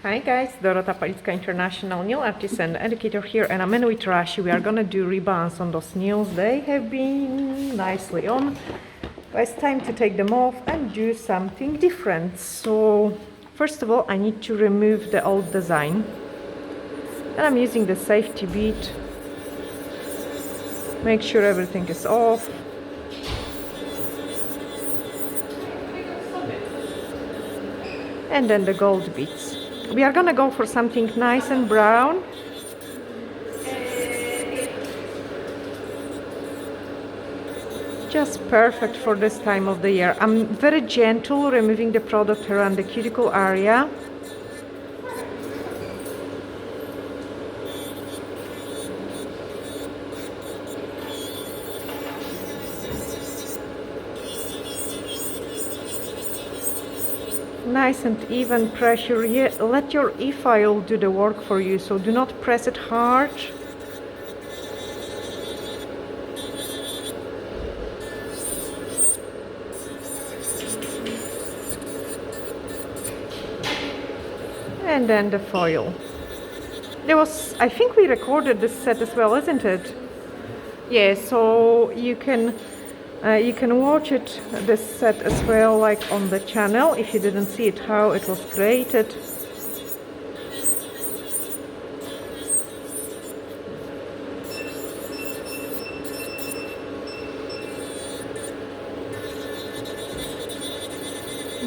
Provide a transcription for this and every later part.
Hi guys, Dorota International nail artist and educator here, and I'm in with Rashi. We are gonna do rebalance on those nails. They have been nicely on, but it's time to take them off and do something different. So first of all, I need to remove the old design, and I'm using the safety bead. Make sure everything is off. And then the gold beads. We are gonna go for something nice and brown. Just perfect for this time of the year. I'm very gentle removing the product around the cuticle area. Nice and even pressure. Yeah, let your e-file do the work for you, so do not press it hard. And then the foil. I think we recorded this set as well, isn't it? Yeah, so you can watch it, this set as well, like on the channel, if you didn't see it, how it was created.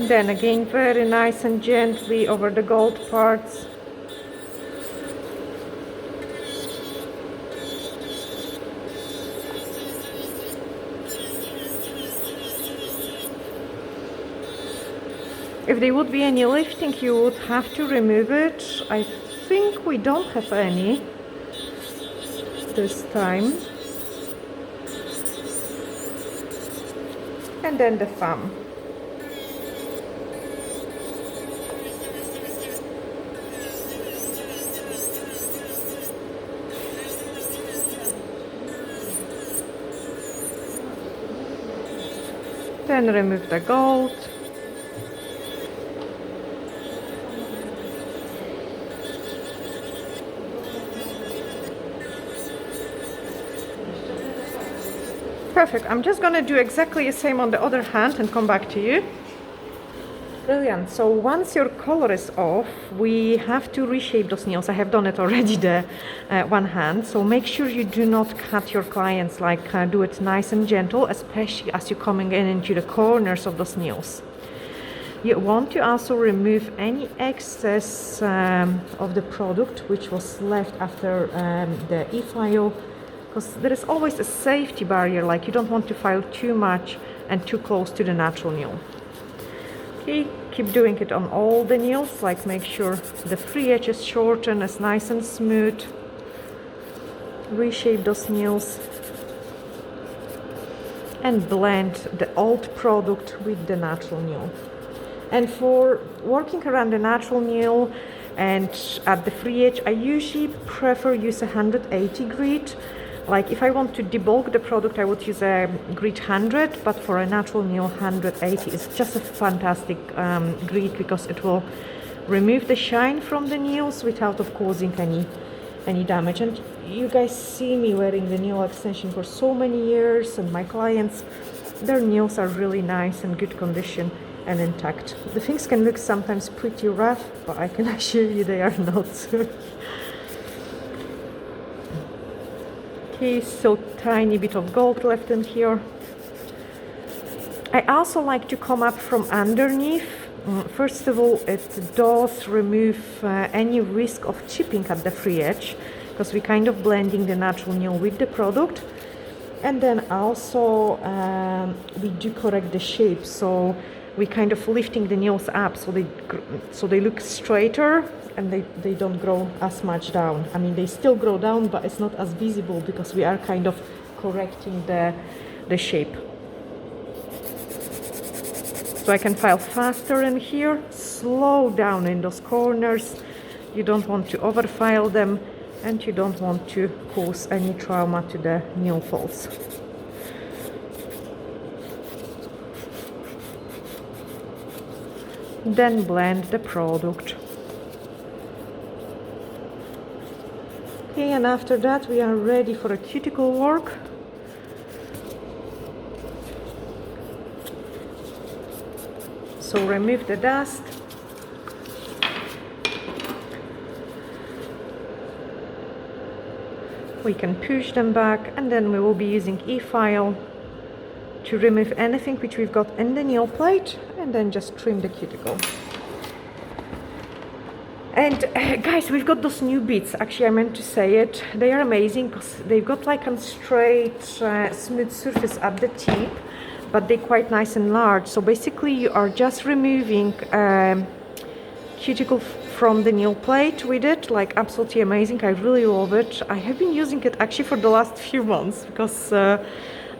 Then again, very nice and gently over the gold parts. If there would be any lifting, you would have to remove it. I think we don't have any this time. And then the thumb. Then remove the gold. Perfect. I'm just gonna do exactly the same on the other hand and come back to you. Brilliant. So once your color is off, we have to reshape those nails. I have done it already, the one hand. So make sure you do not cut your clients, like do it nice and gentle, especially as you're coming in into the corners of those nails. You want to also remove any excess of the product which was left after the e-file, because there is always a safety barrier, like you don't want to file too much and too close to the natural nail. Okay, keep doing it on all the nails, like make sure the free edge is shortened, is nice and smooth. Reshape those nails and blend the old product with the natural nail. And for working around the natural nail and at the free edge, I usually prefer use a 180 grit. Like if I want to debulk the product, I would use a grit 100, but for a natural nail, 180 is just a fantastic grit, because it will remove the shine from the nails without of causing any damage. And you guys see me wearing the nail extension for so many years, and my clients, their nails are really nice and good condition and intact. The things can look sometimes pretty rough, but I can assure you they are not. Okay, so tiny bit of gold left in here. I also like to come up from underneath. First of all, it does remove any risk of chipping at the free edge, because we're kind of blending the natural nail with the product. And then also we do correct the shape, so we kind of lifting the nails up so they look straighter, and they don't grow as much down. I mean, they still grow down, but it's not as visible because we are kind of correcting the shape. So I can file faster in here, slow down in those corners. You don't want to overfile them, and you don't want to cause any trauma to the nail folds. Then blend the product. Okay, and after that we are ready for a cuticle work. So remove the dust. We can push them back, and then we will be using e-file to remove anything which we've got in the nail plate, and then just trim the cuticle. And guys, we've got those new beads. Actually, I meant to say it. They are amazing because they've got like a straight, smooth surface at the tip, but they're quite nice and large. So basically, you are just removing cuticle from the nail plate with it. Like, absolutely amazing. I really love it. I have been using it actually for the last few months because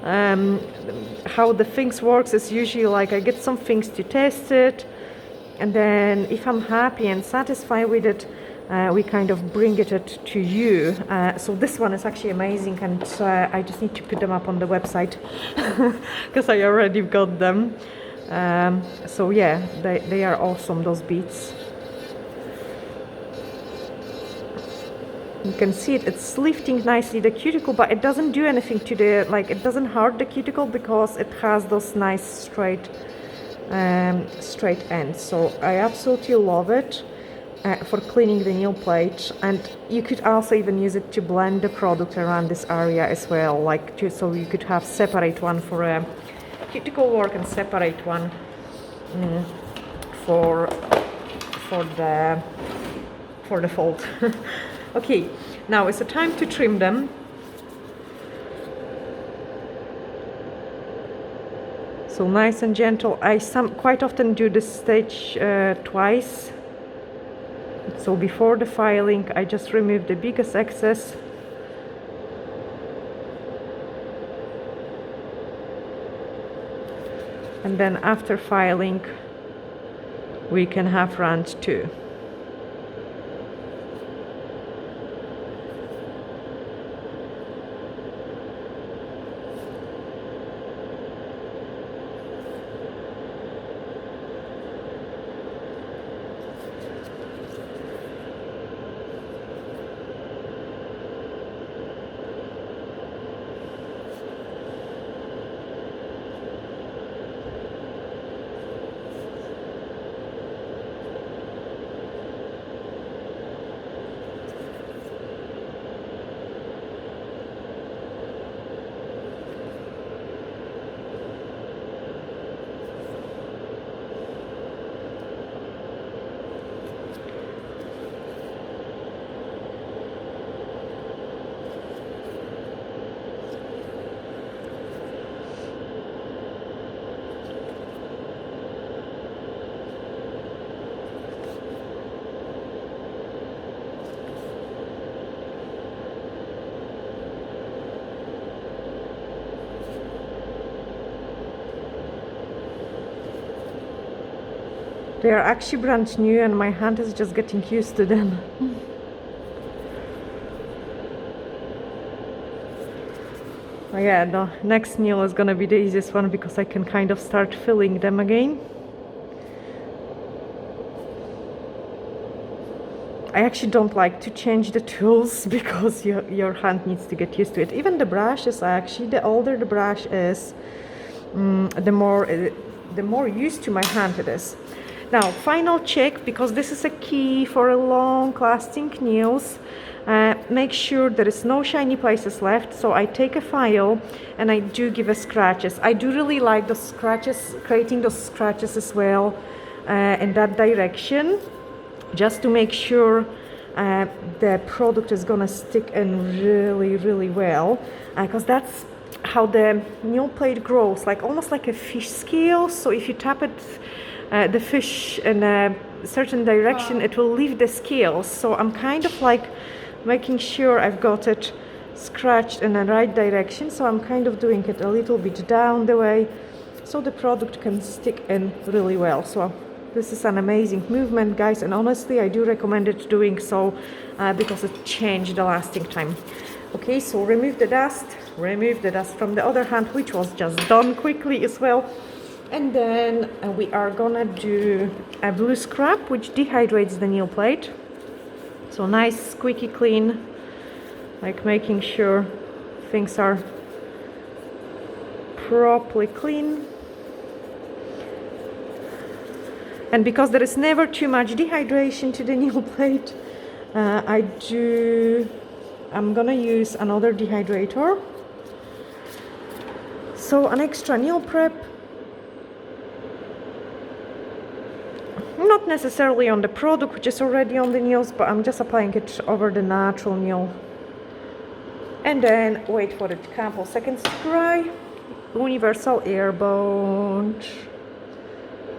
how the things works is usually like I get some things to test it, and then if I'm happy and satisfied with it, we kind of bring it to you. So this one is actually amazing, and I just need to put them up on the website because I already got them. So yeah, they are awesome, those beads. You can see it's lifting nicely the cuticle, but it doesn't do anything to the, like, it doesn't hurt the cuticle because it has those nice straight ends. So I absolutely love it for cleaning the nail plate, and you could also even use it to blend the product around this area as well, like so you could have separate one for a cuticle work and separate one for the fold. Okay, now it's the time to trim them. So nice and gentle. I quite often do this stage twice. So before the filing, I just remove the biggest excess. And then after filing, we can have round 2. They are actually brand new and my hand is just getting used to them. Oh yeah, the next nail is gonna be the easiest one because I can kind of start filling them again. I actually don't like to change the tools because your hand needs to get used to it. Even the brush is actually, the older the brush is, the more used to my hand it is. Now, final check, because this is a key for a long-lasting nails. Make sure there is no shiny places left. So I take a file and I do give a scratches. I do really like the scratches, creating those scratches as well in that direction, just to make sure the product is gonna stick in really, really well, because that's how the nail plate grows, like almost like a fish scale. So if you tap it, the fish in a certain direction, it will leave the scales. So I'm kind of like making sure I've got it scratched in the right direction. So I'm kind of doing it a little bit down the way so the product can stick in really well. So this is an amazing movement, guys, and honestly I do recommend it doing so because it changed the lasting time. Okay, so remove the dust from the other hand, which was just done quickly as well. And then we are gonna do a blue scrub, which dehydrates the nail plate. So nice, squeaky clean. like making sure things are properly clean. And because there is never too much dehydration to the nail plate, I'm gonna use another dehydrator. So an extra nail prep, not necessarily on the product which is already on the nails, but I'm just applying it over the natural nail. And then wait for it a couple seconds to dry. Universal air bond,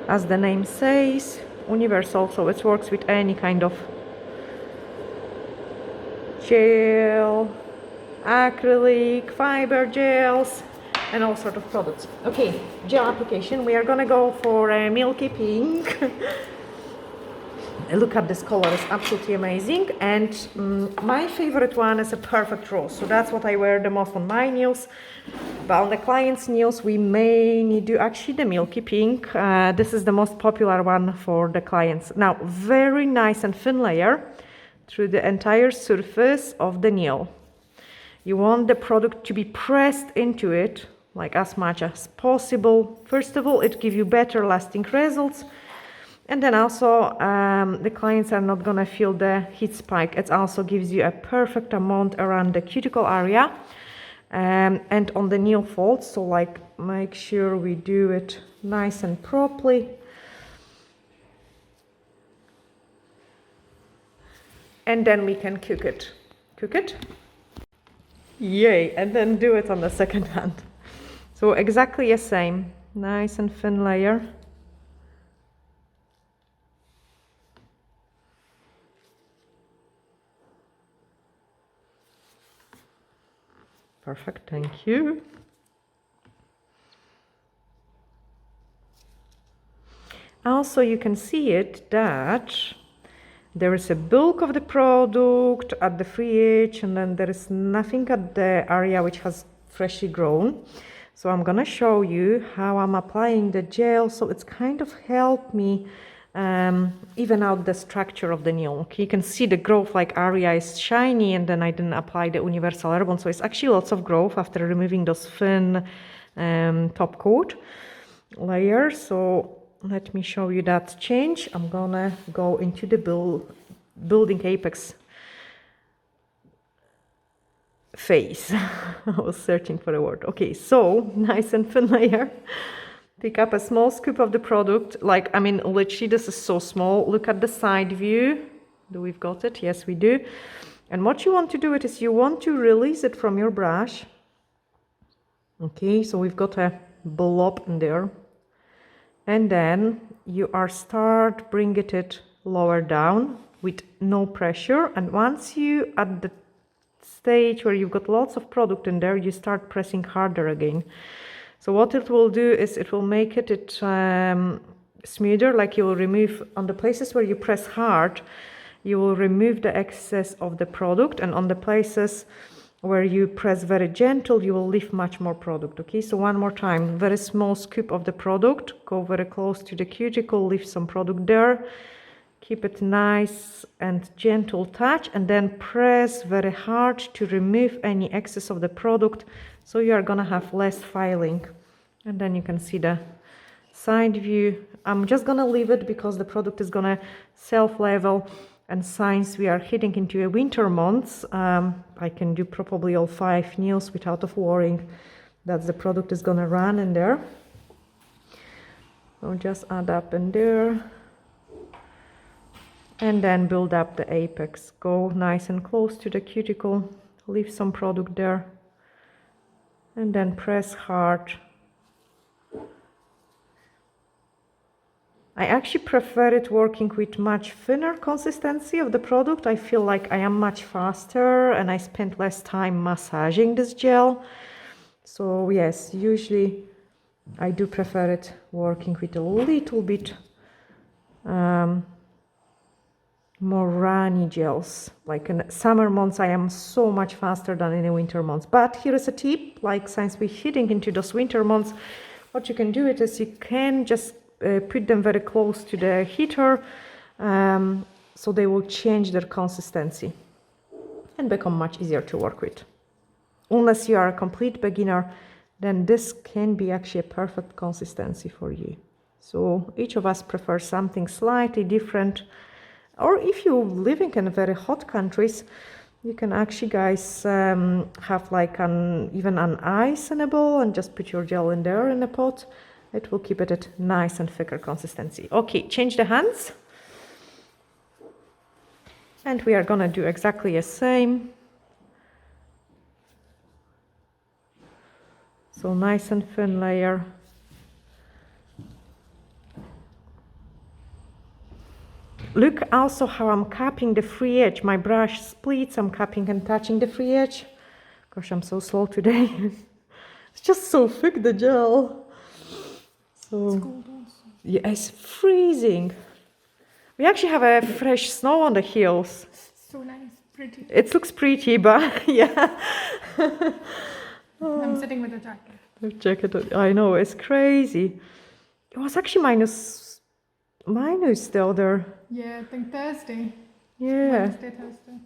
as the name says, universal, so it works with any kind of gel, acrylic, fiber gels, and all sort of products. Okay, gel application, we are gonna go for a milky pink. Look at this color, it's absolutely amazing. And my favorite one is a perfect rose, so that's what I wear the most on my nails. But on the client's nails, we mainly do actually the milky pink. This is the most popular one for the clients. Now, very nice and thin layer through the entire surface of the nail. You want the product to be pressed into it, like as much as possible. First of all, it gives you better lasting results. And then also, the clients are not gonna feel the heat spike. It also gives you a perfect amount around the cuticle area. And on the nail folds, so like make sure we do it nice and properly. And then we can cook it. Cook it. Yay, and then do it on the second hand. So exactly the same, nice and thin layer. Perfect, thank you. Also, you can see it that there is a bulk of the product at the free edge, and then there is nothing at the area which has freshly grown. So I'm gonna show you how I'm applying the gel, so it's kind of helped me even out the structure of the nail. Okay, you can see the growth, like area is shiny, and then I didn't apply the universal air bond, so it's actually lots of growth after removing those thin top coat layers. So let me show you that change. I'm gonna go into the building apex phase. I was searching for a word. Okay, so nice and thin layer. Pick up a small scoop of the product. Like, I mean, literally this is so small. Look at the side view. Do we've got it? Yes, we do. And what you want to do it is you want to release it from your brush. Okay, so we've got a blob in there. And then you are start bringing it lower down with no pressure. And once you at the stage where you've got lots of product in there, you start pressing harder again. So what it will do is it will make it smoother, like you will remove on the places where you press hard, you will remove the excess of the product, and on the places where you press very gentle, you will leave much more product. Okay, so one more time, very small scoop of the product, go very close to the cuticle, leave some product there, keep it nice and gentle touch, and then press very hard to remove any excess of the product, so you are gonna have less filing. And then you can see the side view. I'm just gonna leave it because the product is gonna self-level, and since we are heading into a winter months, I can do probably all 5 nails without of worrying that the product is gonna run in there. So just add up in there. And then build up the apex. Go nice and close to the cuticle, leave some product there, and then press hard. I actually prefer it working with much thinner consistency of the product. I feel like I am much faster and I spend less time massaging this gel. So yes, usually I do prefer it working with a little bit more runny gels. Like in summer months I am so much faster than in the winter months. But here is a tip, like since we're heading into those winter months, what you can do it is you can just put them very close to the heater, so they will change their consistency. And and become much easier to work with. Unless you are a complete beginner, then this can be actually a perfect consistency for you. So each of us prefers something slightly different. Or if you're living in very hot countries, you can actually, guys, have like even an ice in a bowl and just put your gel in there in a pot. It will keep it at nice and thicker consistency. Okay, change the hands. And we are gonna do exactly the same. So nice and thin layer. Look also how I'm capping the free edge. My brush splits, I'm capping and touching the free edge. Gosh, I'm so slow today. It's just so thick, the gel. So, it's cold also. Yeah, it's freezing. We actually have a fresh snow on the hills. So nice, pretty. It looks pretty, but yeah. I'm sitting with a jacket. The jacket, I know, it's crazy. It was actually minus the other. Yeah, I think Thursday. Yeah. Wednesday, Thursday.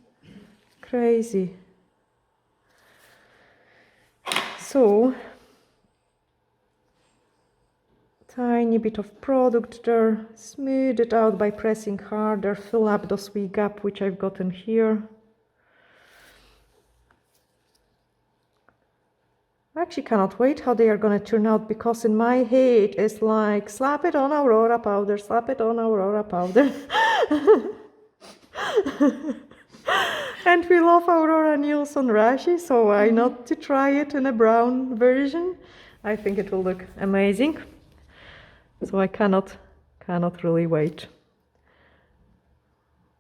Crazy. So, tiny bit of product there, smooth it out by pressing harder, fill up those wee gap which I've gotten here. I actually cannot wait how they are going to turn out, because in my head it's like slap it on Aurora powder, slap it on Aurora powder. And we love Aurora Nails on Rashi, so why not to try it in a brown version? I think it will look amazing. So I cannot really wait.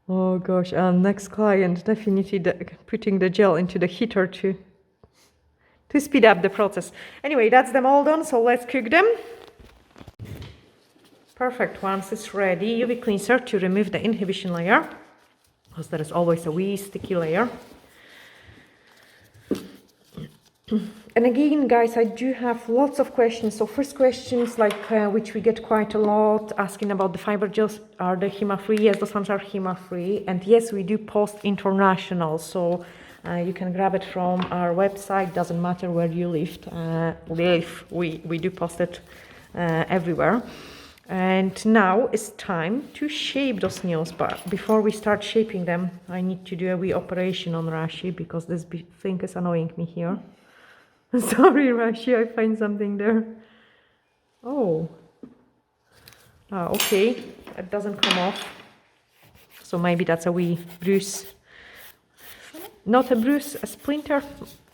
Oh gosh, next client, definitely putting the gel into the heater to speed up the process. Anyway, that's them all done, so let's cook them. Perfect, once it's ready, UV cleanser to remove the inhibition layer, because there is always a wee sticky layer. And again, guys, I do have lots of questions. So first questions, like which we get quite a lot, asking about the fiber gels, are they HEMA-free? Yes, those ones are HEMA-free. And yes, we do post international, so you can grab it from our website, doesn't matter where you live. We do post it everywhere. And now it's time to shape those nails, but before we start shaping them, I need to do a wee operation on Rashi, because this thing is annoying me here. Sorry, Rashi, I find something there. Oh. Okay, it doesn't come off. So maybe that's a wee bruise. Not a bruise, a splinter.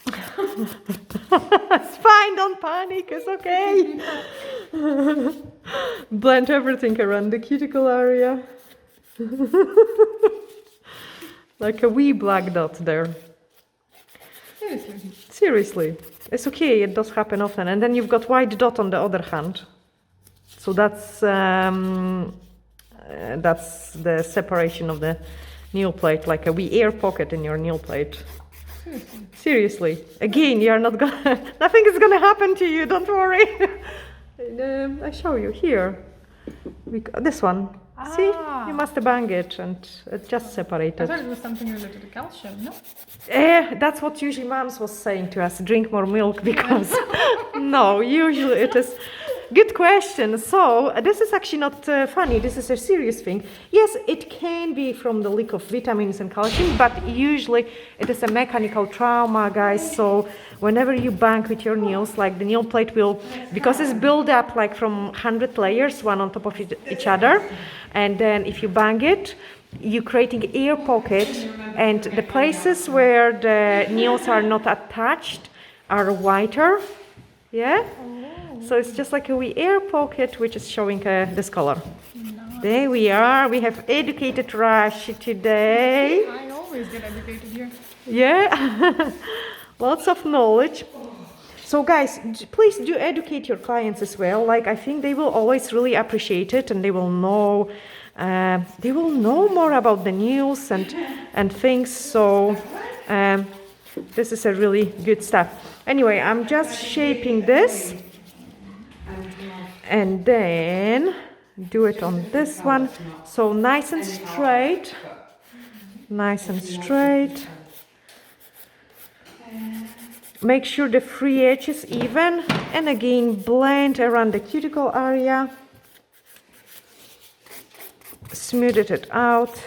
It's fine, don't panic, it's okay. Blend everything around the cuticle area. Like a wee black dot there. Seriously? Seriously. It's okay, it does happen often. And then you've got white dot on the other hand. So that's the separation of the nail plate, like a wee air pocket in your nail plate. Seriously. Again, you're not gonna, nothing is gonna happen to you, don't worry. I show you here. This one. See, you must bang it and it just separated. I thought it was something related to calcium, no? That's what usually moms was saying to us, drink more milk, because no, usually it is. Good question. So this is actually not funny, this is a serious thing. Yes, it can be from the lack of vitamins and calcium, but usually it is a mechanical trauma, guys. So whenever you bang with your nails, like the nail plate will, because it's built up like from 100 layers, one on top of each other, and then if you bang it, you're creating air pocket, and the places where the nails are not attached are whiter. Yeah? So it's just like a wee air pocket which is showing this color. Nice. There we are. We have educated Rashi today. I always get educated here. Yeah. Lots of knowledge. So guys, please do educate your clients as well. Like, I think they will always really appreciate it, and they will know more about the news and things. So this is a really good stuff. Anyway, I'm just shaping this. And then do it on this one. So nice and straight. Nice and straight. Make sure the free edge is even, and again blend around the cuticle area. Smooth it out.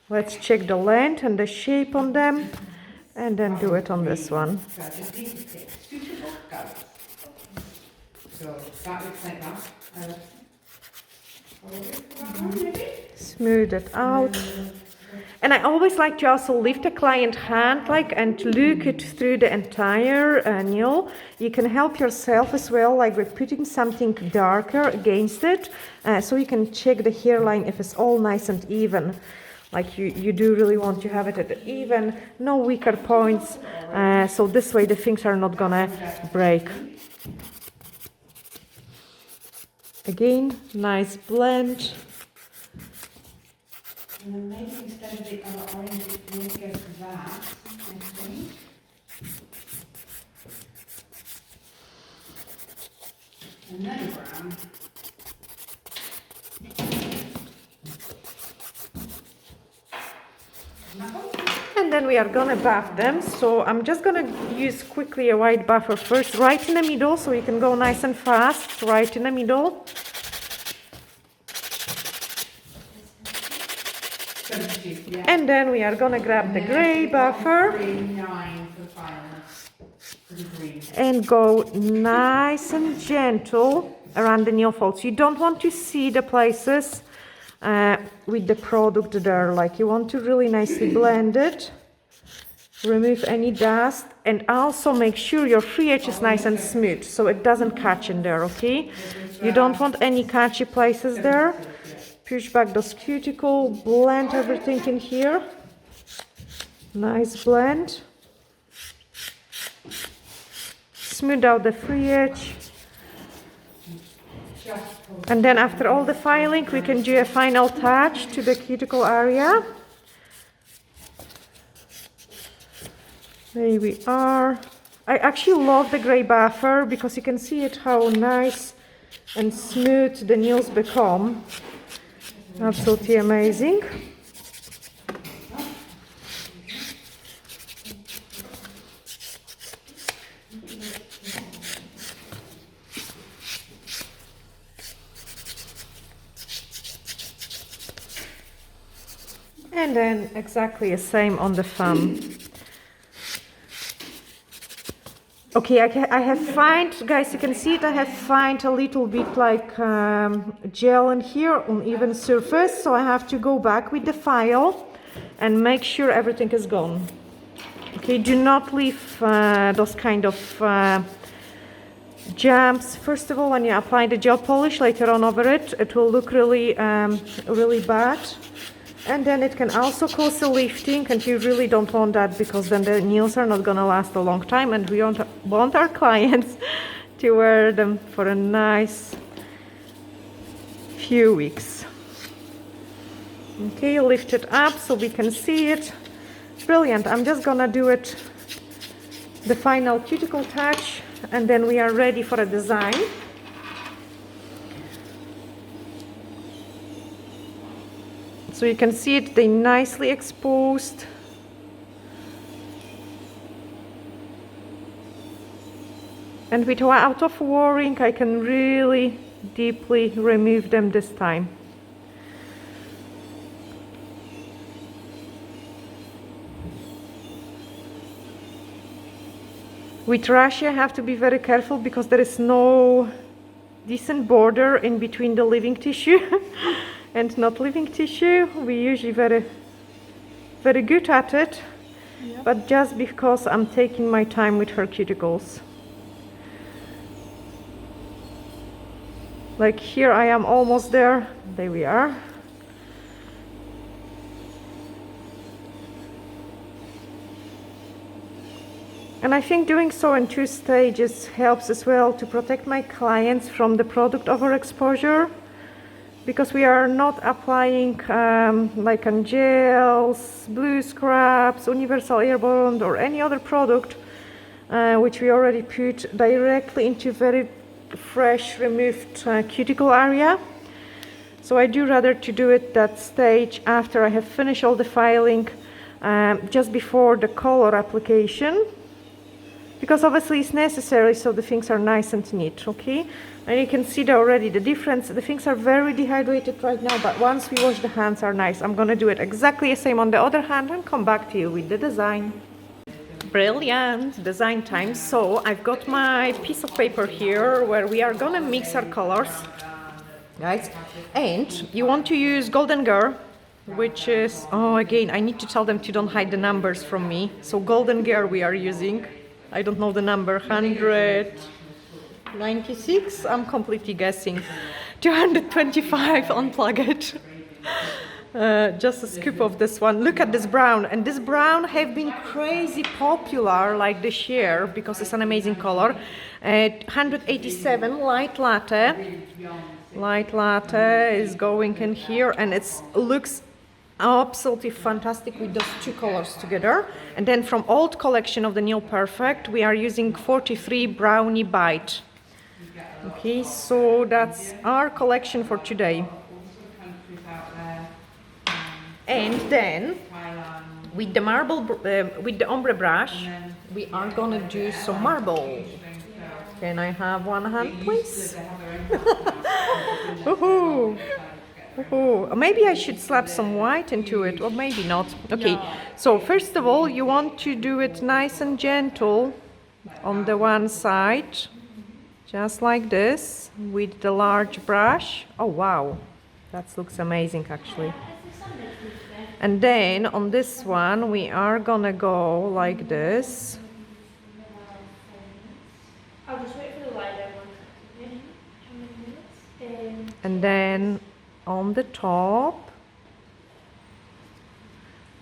Let's check the length and the shape on them, and then do it on this one. So I just need to pick suitable colours. So that looks like that. Smooth it out. And I always like to also lift the client hand and look it through the entire nail. You can help yourself as well, like with putting something darker against it, so you can check the hairline if it's all nice and even. Like you do really want to have it at even, no weaker points, so this way the things are not gonna break. Again, nice blend. And then maybe instead of the other orange, it will go to that, I think. And then brown. And then we are gonna buff them. So I'm just gonna use quickly a white buffer first, right in the middle, so you can go nice and fast, right in the middle. And then we are gonna grab the gray buffer and go nice and gentle around the nail folds. You don't want to see the places with the product there, like you want to really nicely blend it, remove any dust, and also make sure your free edge is nice and smooth so it doesn't catch in there, okay? You don't want any catchy places there. Push back those cuticle, blend everything in here. Nice blend. Smooth out the free edge. And then after all the filing, we can do a final touch to the cuticle area. There we are. I actually love the gray buffer because you can see it how nice and smooth the nails become. Absolutely amazing. And then exactly the same on the thumb. Okay, I have found, guys, you can see it, I have found a little bit like gel in here on even surface, so I have to go back with the file and make sure everything is gone. Okay, do not leave those kind of jumps. First of all, when you apply the gel polish later on over it, it will look really, really bad. And then it can also cause a lifting, and you really don't want that because then the nails are not gonna last a long time, and we want our clients to wear them for a nice few weeks. Okay, lift it up so we can see it. Brilliant. I'm just gonna do it, the final cuticle touch, and then we are ready for a design. So you can see it, they nicely exposed. And without of worrying, I can really deeply remove them this time. With Russia, you have to be very careful because there is no decent border in between the living tissue and not living tissue. We usually very good at it, yep. But just because I'm taking my time with her cuticles. Like here I am almost there. There we are. And I think doing so in 2 stages helps as well to protect my clients from the product overexposure, because we are not applying like on gels, blue scrubs, universal air bond or any other product which we already put directly into very fresh removed cuticle area. So I do rather to do it that stage after I have finished all the filing, just before the color application, because obviously it's necessary so the things are nice and neat, okay? And you can see already the difference. The things are very dehydrated right now, but once we wash the hands are nice. I'm gonna do it exactly the same on the other hand and come back to you with the design. Brilliant design time. So I've got my piece of paper here where we are gonna mix our colors, guys. And you want to use Golden Girl, which is, oh, again, I need to tell them to don't hide the numbers from me. So Golden Girl we are using. I don't know the number, 196, I'm completely guessing. 225, unplug it. Just a scoop of this one. Look at this brown, and this brown have been crazy popular like this year because it's an amazing color. 187 light latte. Light latte is going in here, and it looks absolutely fantastic with those two colors together. And then from old collection of the Nail Perfect, we are using 43 Brownie Bite. Okay, so that's our collection for today. And then with the marble, with the ombre brush, we are gonna do some marble. Can I have one hand, please? Woohoo! Oh, maybe I should slap some white into it, or maybe not. Okay, so first of all, you want to do it nice and gentle on the one side, just like this, with the large brush. Oh, wow, that looks amazing, actually. And then on this one, we are gonna go like this. I'll just wait for the lighter one. And then on the top,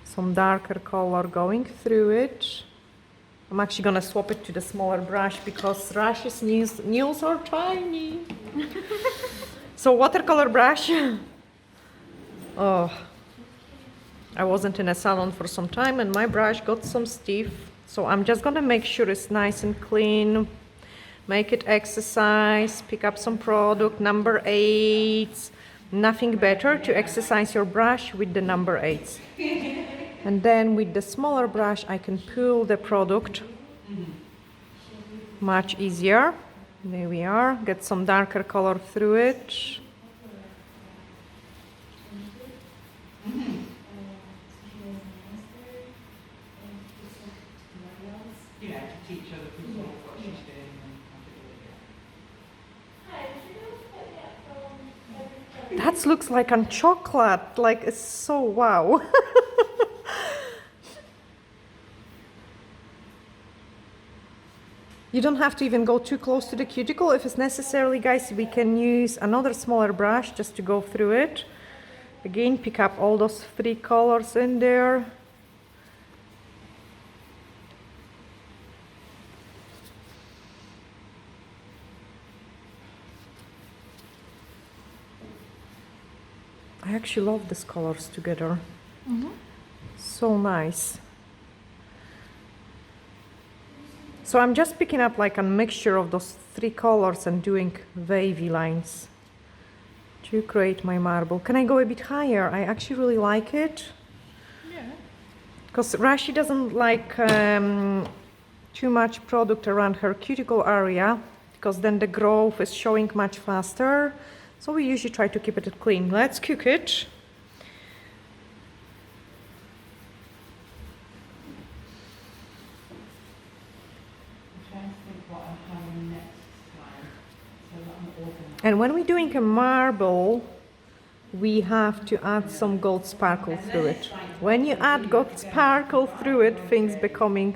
some darker color going through it. I'm actually gonna swap it to the smaller brush because Rash's nails are tiny. So watercolor brush. Oh, I wasn't in a salon for some time and my brush got some stiff. So I'm just gonna make sure it's nice and clean. Make it exercise, pick up some product, number 8. Nothing better to exercise your brush with the number 8. And then with the smaller brush, I can pull the product much easier. There we are. Get some darker color through it. Yeah, to teach other people what she's doing and how to do it. That looks like a chocolate. Like, it's so wow. You don't have to even go too close to the cuticle. If it's necessary, guys, we can use another smaller brush just to go through it. Again, pick up all those 3 colors in there. I actually love these colors together. So nice. So I'm just picking up like a mixture of those 3 colors and doing wavy lines to create my marble. Can I go a bit higher? I actually really like it. Yeah. Because Rashi doesn't like too much product around her cuticle area, because then the growth is showing much faster. So we usually try to keep it clean. Let's cook it. And when we're doing a marble, we have to add some gold sparkle through it. When you add gold sparkle through it, things becoming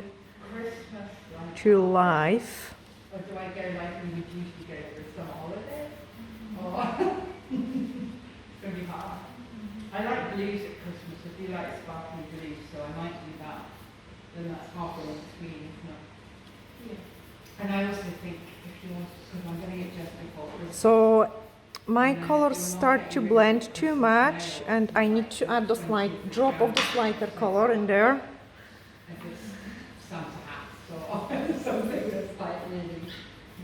to life. Or do I go like we would usually go for a summer holiday? Or it's going to be hard. I like blues at Christmas. I do like sparkly blues, so I might do that. Then that's halfway in between, isn't it? Yeah. And I also think if you want, because I'm getting it just before Christmas. So my colors start to blend too much, and I need to add the slight drop of the lighter color in there. If it's Santa hats or something that's like really,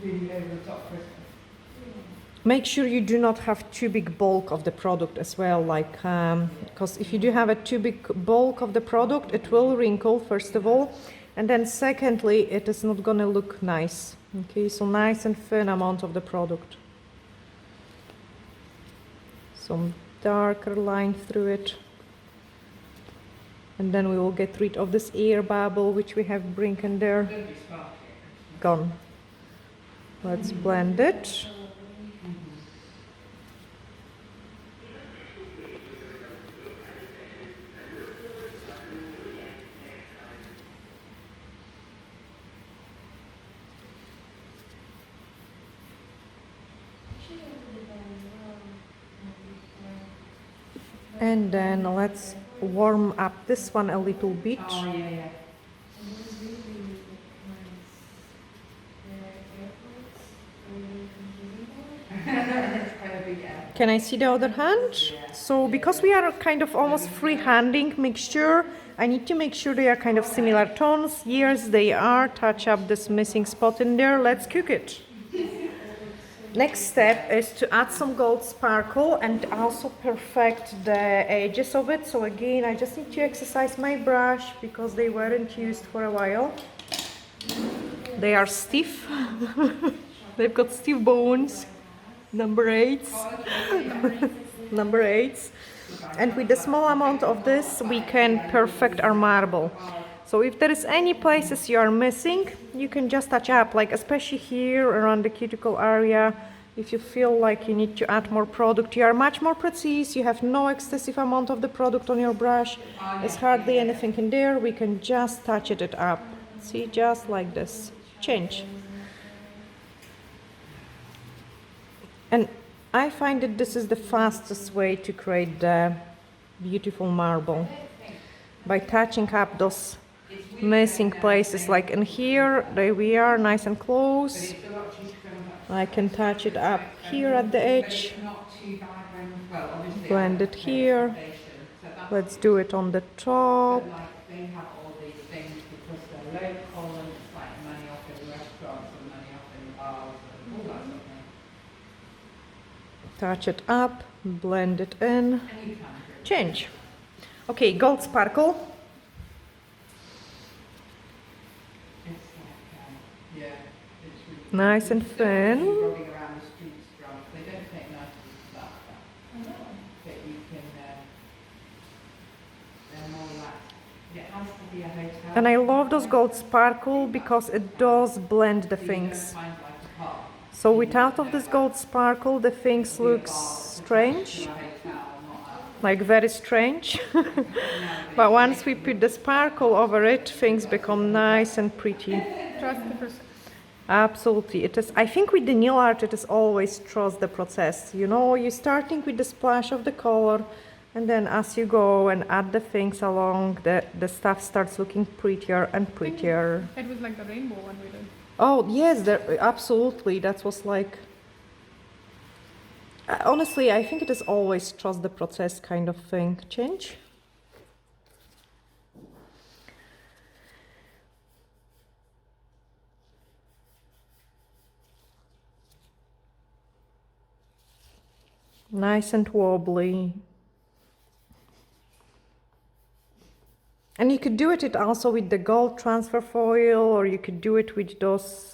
really over the top Christmas. Make sure you do not have too big bulk of the product as well, like because if you do have a too big bulk of the product, it will wrinkle first of all, and then secondly, it is not gonna look nice. Okay, so nice and thin amount of the product. Some darker line through it, and then we will get rid of this air bubble which we have bring in there. Don't be sparkly. Gone. Let's blend it. And then let's warm up this one a little bit. Oh, yeah, yeah. It's kind of big, yeah. Can I see the other hand? So because we are kind of almost free-handing mixture, I need to make sure they are kind of similar tones. Yes, they are. Touch up this missing spot in there. Let's cook it. Next step is to add some gold sparkle and also perfect the edges of it. So again, I just need to exercise my brush because they weren't used for a while. They are stiff. They've got stiff bones. Number 8s. Number 8s. And with a small amount of this, we can perfect our marble. So if there is any places you are missing, you can just touch up, like especially here around the cuticle area. If you feel like you need to add more product, you are much more precise, you have no excessive amount of the product on your brush, there's hardly anything in there, we can just touch it up. See, just like this. Change. And I find that this is the fastest way to create the beautiful marble. By touching up those missing places, like in here, there we are, nice and close. I can touch it up here at the edge, blend it here. Let's do it on the top. They have all these things because they're local and it's like money off in restaurants and money off in bars and all that sort of thing. Touch it up, blend it in, And you can change. Okay, gold sparkle. It's like, yeah, it's really Nice and thin. rolling around the streets drunk. They don't take nicely to that, but you can, they're more like, it has to be a hotel. And I love those gold sparkle because it does blend the So you don't things. find like a pub. So without of this gold sparkle, the things looks strange, A hotel, not like very strange. But once we put the sparkle over it, things become nice and pretty. Trust the process. Absolutely, it is. I think with the nail art, it is always trust the process. You know, you're starting with the splash of the color, and then as you go and add the things along, the stuff starts looking prettier and prettier. It was like the rainbow one we did. Oh yes, there, absolutely. That was like. Honestly, I think it is always trust the process kind of thing. Change. Nice and wobbly. And you could do it also with the gold transfer foil, or you could do it with those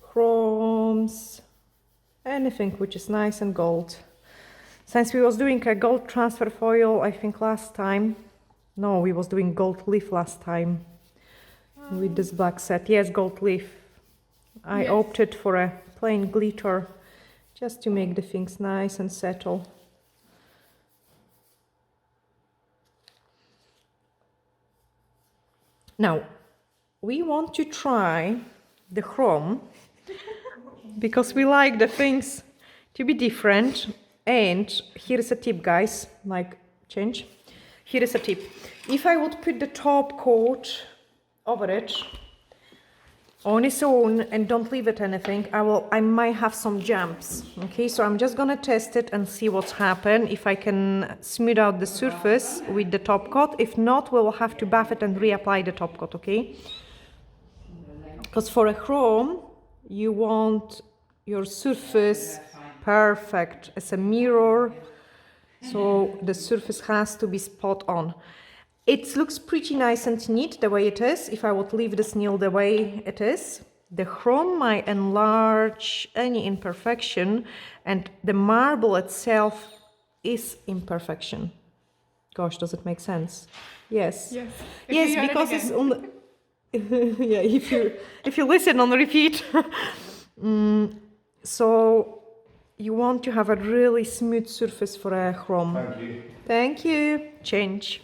chromes, anything which is nice and gold. Since we was doing a gold transfer foil, I think last time, no, we was doing gold leaf last time with this black set. Yes, gold leaf. I Yes. opted for a plain glitter just to make the things nice and settle. Now, we want to try the chrome because we like the things to be different. And here is a tip, guys, like change. Here is a tip. If I would put the top coat over it on its own and don't leave it anything, I might have some jumps. Okay, so I'm just gonna test it and see what's happened. If I can smooth out the surface with the top coat. If not, we'll have to buff it and reapply the top coat, okay? Because for a chrome, you want your surface That's fine. perfect as a mirror, so the surface has to be spot on. It looks pretty nice and neat the way it is. If I would leave this nail the way it is, the chrome might enlarge any imperfection, and the marble itself is imperfection. Gosh, does it make sense? Yes. Yes. Yes, because it's on the yeah, if you listen on repeat. So you want to have a really smooth surface for a chrome. Thank you. Thank you. Change.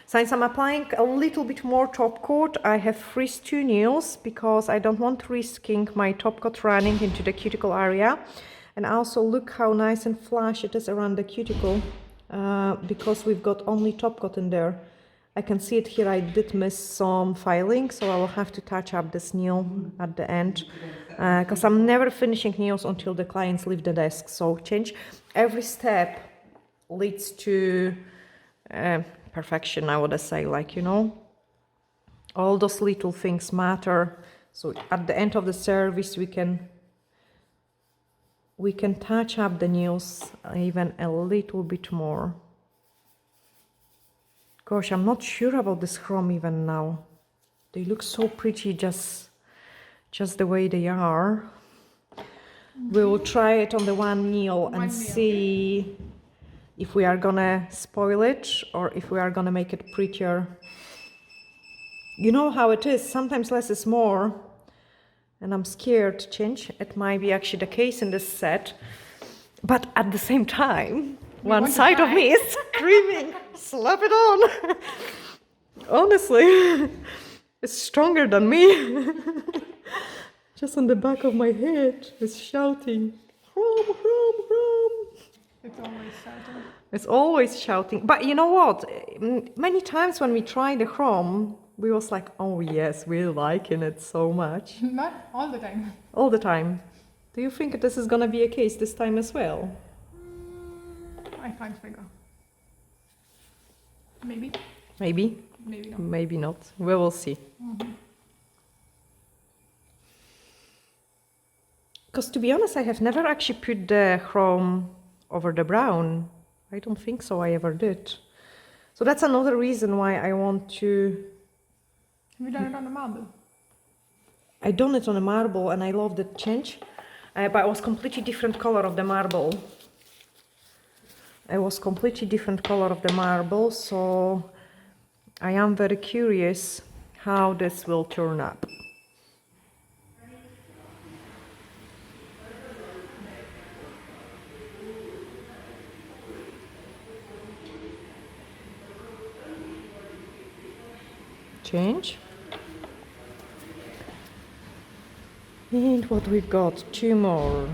Since I'm applying a little bit more top coat, I have freeze 2 nails because I don't want risking my top coat running into the cuticle area. And also look how nice and flush it is around the cuticle, because we've got only top coat in there. I can see it here, I did miss some filing, so I will have to touch up this nail at the end, because I'm never finishing nails until the clients leave the desk. So change. Every step leads to perfection, I would say, like, you know, all those little things matter. So at the end of the service, we can touch up the nails even a little bit more. Gosh, I'm not sure about this chrome even now. They look so pretty just the way they are. We will try it on the one nail and see if we are gonna spoil it or if we are gonna make it prettier. You know how it is, sometimes less is more, and I'm scared to change. It might be actually the case in this set, but at the same time, one side of me is screaming, slap it on. Honestly, it's stronger than me. Just on the back of my head, it's shouting, chrome, chrome, chrome. It's always shouting. It's always shouting. But you know what? Many times when we try the chrome, we was like, oh yes, we're liking it so much. Not all the time. All the time. Do you think this is gonna be a case this time as well? I can't figure. Maybe. Maybe. Maybe not. Maybe not. We will see. Because to be honest, I have never actually put the chrome over the brown. I don't think so I ever did. So that's another reason why I want to... Have you done it on the marble? I done it on a marble and I love the change. But it was completely different color of the marble. It was completely different color of the marble, so I am very curious how this will turn up. Change. And what we've got, 2 more.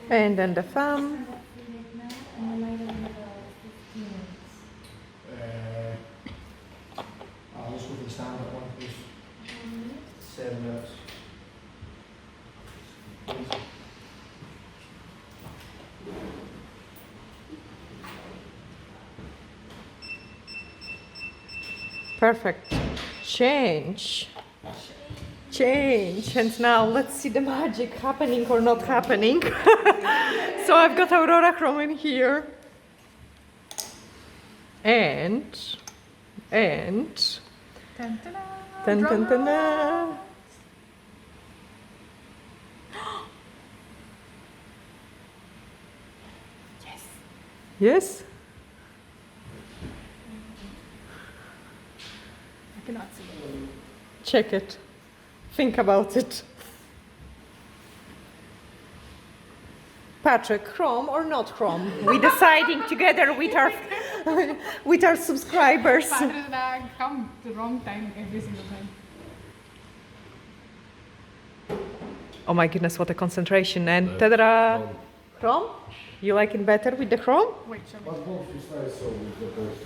And then the thumb. I'll just go for the stand-up one, please. 7 minutes. Please. Perfect. Change. Change. And now let's see the magic happening or not happening. So I've got Aurora Chrome in here. And Dun, dun, dun. dun, Drum dun, dun, roll. dun. Yes. Yes? I cannot see it. Check it. Think about it. Patrick, chrome or not chrome? We deciding together with our subscribers. Patrick and I come the wrong time every single time. Oh my goodness, what a concentration. And ta-da! Chrome? You like it better with the chrome? Wait, show me. What's both you say so we've got those.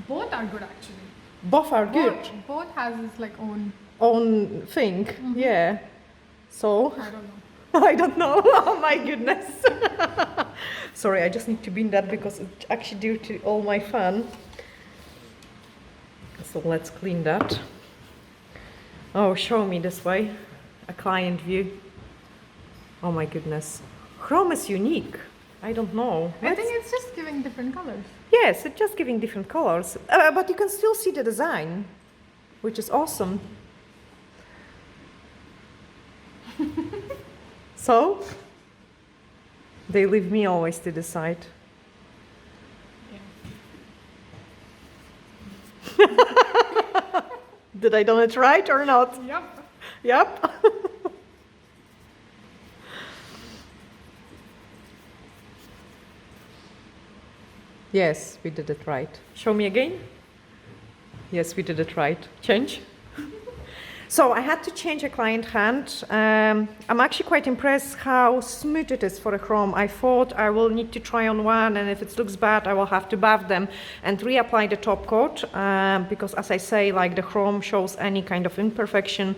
Both are good actually. Both are good. Both has its like own. Own thing, yeah. So, I don't know. I don't know. Oh my goodness. Sorry, I just need to bin that because it's actually due to all my fun. So let's clean that. Oh, show me this way. A client view. Oh my goodness. Chrome is unique. I don't know. I think it's just giving different colors. Yes, it's just giving different colors. But you can still see the design, which is awesome. So, they leave me always to decide. Did I do it right or not? Yep. Yep. Yes, we did it right. Show me again. Yes, we did it right. Change. So I had to change a client hand. I'm actually quite impressed how smooth it is for a chrome. I thought I will need to try on one, and if it looks bad, I will have to buff them and reapply the top coat, because as I say, like the chrome shows any kind of imperfection,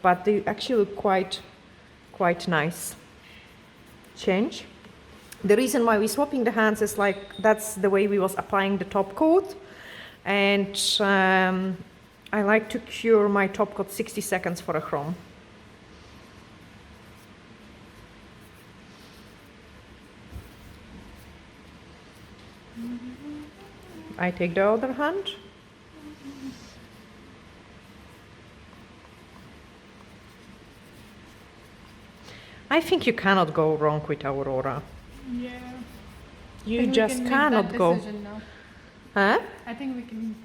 but they actually look quite nice. Change. The reason why we're swapping the hands is like that's the way we was applying the top coat, and I like to cure my top coat 60 seconds for a chrome. I take the other hand. I think you cannot go wrong with Aurora. Yeah. You I think we just can make cannot that go. decision now. Huh? I think we can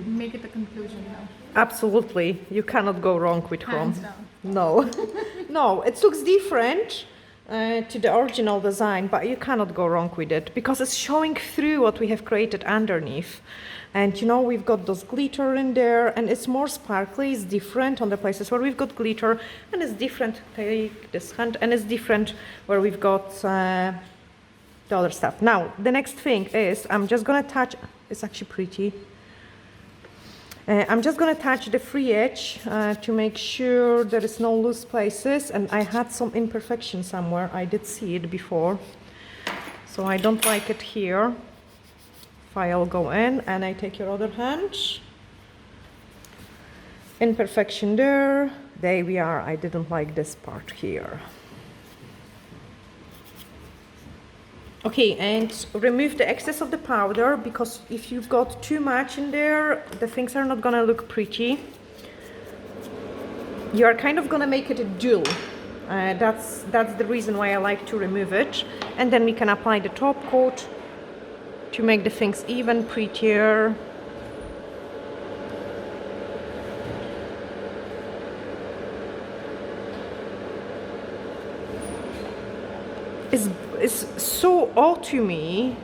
make it a conclusion now. Absolutely. You cannot go wrong with chrome. Hands down. No. No, it looks different to the original design, but you cannot go wrong with it because it's showing through what we have created underneath. And you know, we've got those glitter in there, and it's more sparkly, it's different on the places where we've got glitter, and it's different, take this hand, and it's different where we've got the other stuff. Now, the next thing is, I'm just gonna touch, it's actually pretty. I'm just gonna touch the free edge to make sure there is no loose places, and I had some imperfection somewhere, I did see it before, so I don't like it here. File go in, and I take your other hand. Imperfection there. There we are. I didn't like this part here. Okay, and remove the excess of the powder, because if you've got too much in there, the things are not gonna look pretty. You are kind of gonna make it a dull. That's the reason why I like to remove it. And then we can apply the top coat to make the things even prettier. It's so autumny,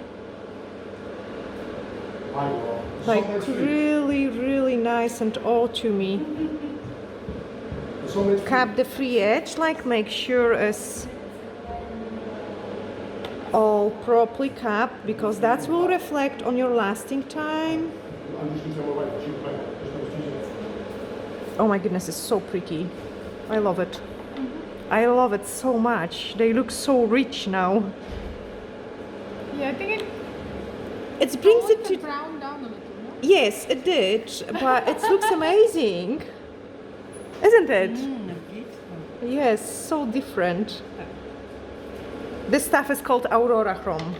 like really nice and autumny. Cap the free edge, like make sure it's all properly capped, because that will reflect on your lasting time. Oh my goodness, it's so pretty. I love it. I love it so much. They look so rich now. Yeah, I think It brings toned it the to... brown down a little, no? Yes, it did, but it looks amazing. Isn't it? Beautiful. Yes, so different. This stuff is called Aurora Chrome,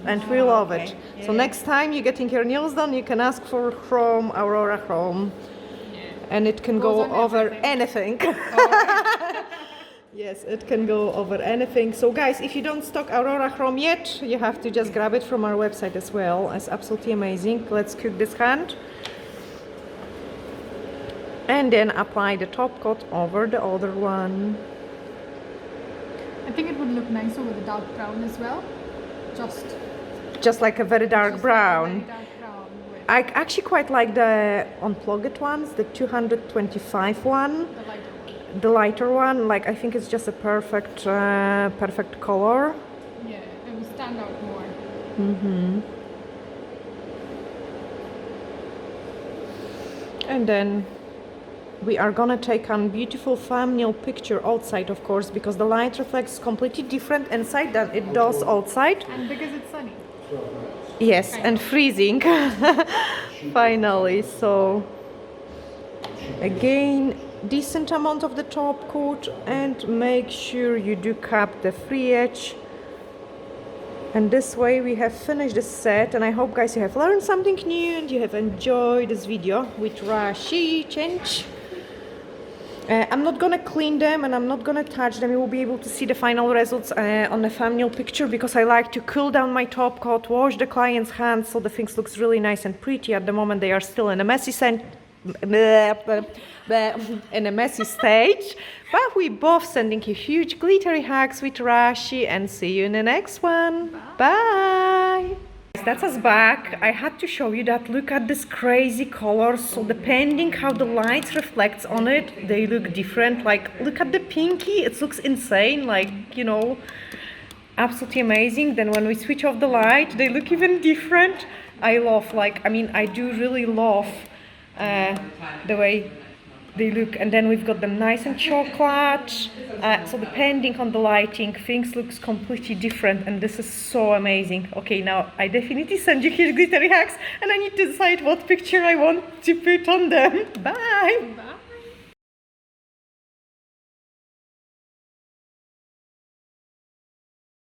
and we love it. Yeah. So next time you're getting your nails done, you can ask for Chrome, Aurora Chrome, and it can Goes go on over everything. anything. Yes, it can go over anything. So guys, if you don't stock Aurora Chrome yet, you have to just grab it from our website as well. It's absolutely amazing. Let's cook this hand. And then apply the top coat over the other one. I think it would look nicer with a dark brown as well. Just like a very dark just brown. Like a very dark brown with I actually quite like the unplugged ones, the 225 one, the lighter one. the lighter one. Like I think it's just a perfect color. Yeah, it will stand out more. And then we are gonna take a beautiful thumbnail picture outside, of course, because the light reflects completely different inside than it does outside. And because it's sunny. Yes, and freezing. Finally, so again, decent amount of the top coat, and make sure you do cap the free edge. And this way we have finished the set, and I hope guys you have learned something new and you have enjoyed this video with Rashi change. I'm not gonna clean them and I'm not gonna touch them. You will be able to see the final results on the thumbnail picture, because I like to cool down my top coat, wash the client's hands, so the things looks really nice and pretty. At the moment they are still in a messy in a messy stage, but we both sending you huge glittery hugs with Rashi, and see you in the next one. Bye. That's us back. I had to show you that. Look at this crazy colors. So depending how the light reflects on it, they look different. Like, look at the pinky. It looks insane. Like, you know, absolutely amazing. Then when we switch off the light, they look even different. I love, like, I mean, I do really love the way they look. And then we've got them nice and chocolate. So depending on the lighting, things looks completely different, and this is so amazing. Okay, now I definitely send you here glittery hacks, and I need to decide what picture I want to put on them. Bye! Bye.